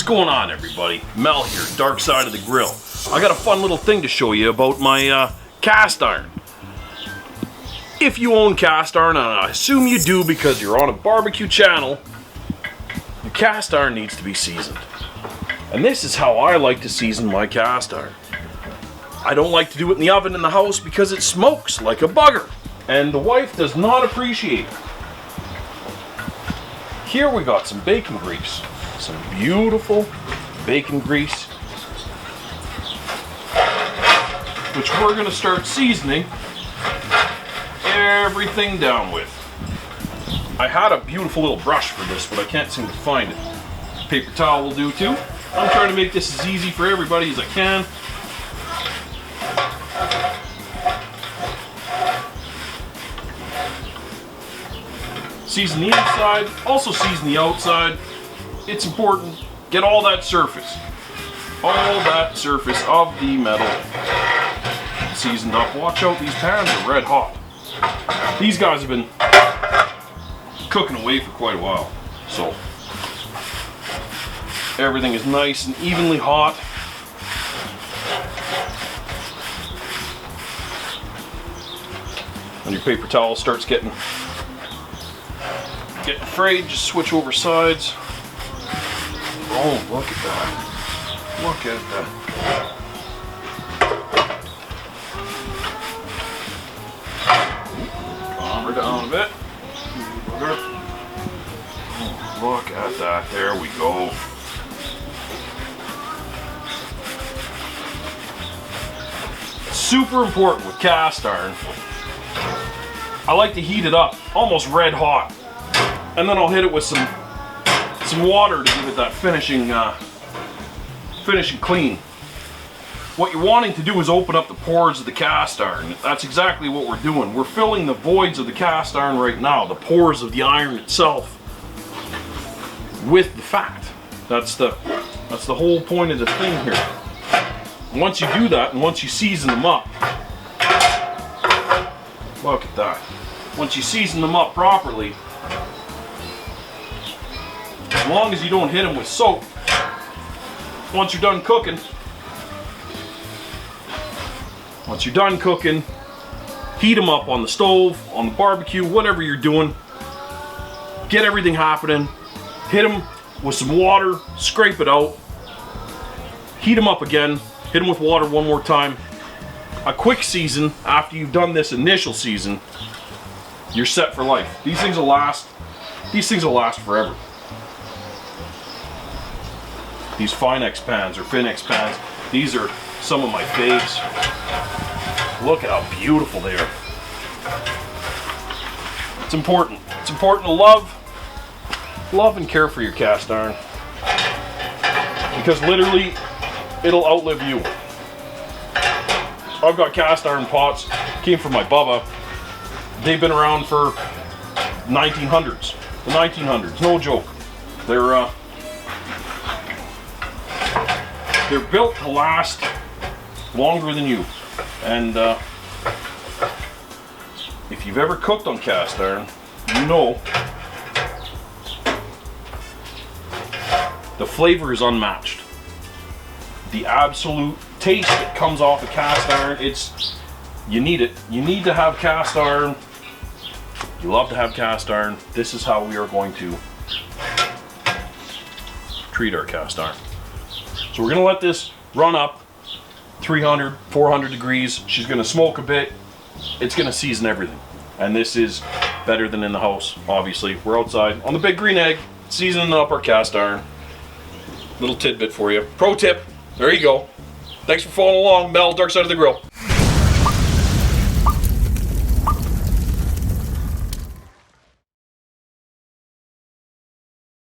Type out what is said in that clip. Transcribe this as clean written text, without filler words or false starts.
What's going on, everybody? Mel here, Dark Side of the Grill. I got a fun little thing to show you about my cast iron. If you own cast iron, and I assume you do because you're on a barbecue channel, your cast iron needs to be seasoned. And this is how I like to season my cast iron. I don't like to do it in the oven in the house because it smokes like a bugger. And the wife does not appreciate it. Here we got some bacon grease. Some beautiful bacon grease, which we're going to start seasoning everything down with. I had a beautiful little brush for this, but I can't seem to find it. Paper towel will do too. I'm trying to make this as easy for everybody as I can. Season the inside, also season the outside. It's important, get all that surface of the metal seasoned up. Watch out, these pans are red hot. These guys have been cooking away for quite a while, so everything is nice and evenly hot. When your paper towel starts getting frayed, just switch over sides. Oh, look at that. Look at that. Calm her down a bit. Oh, look at that. There we go. Super important with cast iron. I like to heat it up almost red hot. And then I'll hit it with some water to give it that finishing clean. What you're wanting to do is open up the pores of the cast iron. That's exactly what we're doing. We're filling the voids of the cast iron right now, the pores of the iron itself, with the fat. That's the whole point of the thing here. Once you do that, and once you season them up, look at that. Once you season them up properly, as long as you don't hit them with soap, once you're done cooking, heat them up on the stove, on the barbecue, whatever you're doing. Get everything happening. Hit them with some water, scrape it out. Heat them up again, hit them with water one more time. A quick season, after you've done this initial season, you're set for life. These things will last forever. These Finex pans or Finex pans, these are some of my faves. Look at how beautiful they are. It's important. It's important to love and care for your cast iron, because literally it'll outlive you. I've got cast iron pots, came from my Bubba. They've been around for 1900s. The 1900s, no joke. They're built to last longer than you. And if you've ever cooked on cast iron, you know the flavor is unmatched. The absolute taste that comes off of cast iron, you need it. You need to have cast iron. You love to have cast iron. This is how we are going to treat our cast iron. So we're going to let this run up 300, 400 degrees. She's going to smoke a bit. It's going to season everything. And this is better than in the house, obviously. We're outside on the big green egg, seasoning up our cast iron. Little tidbit for you. Pro tip. There you go. Thanks for following along. Mel, Dark Side of the Grill.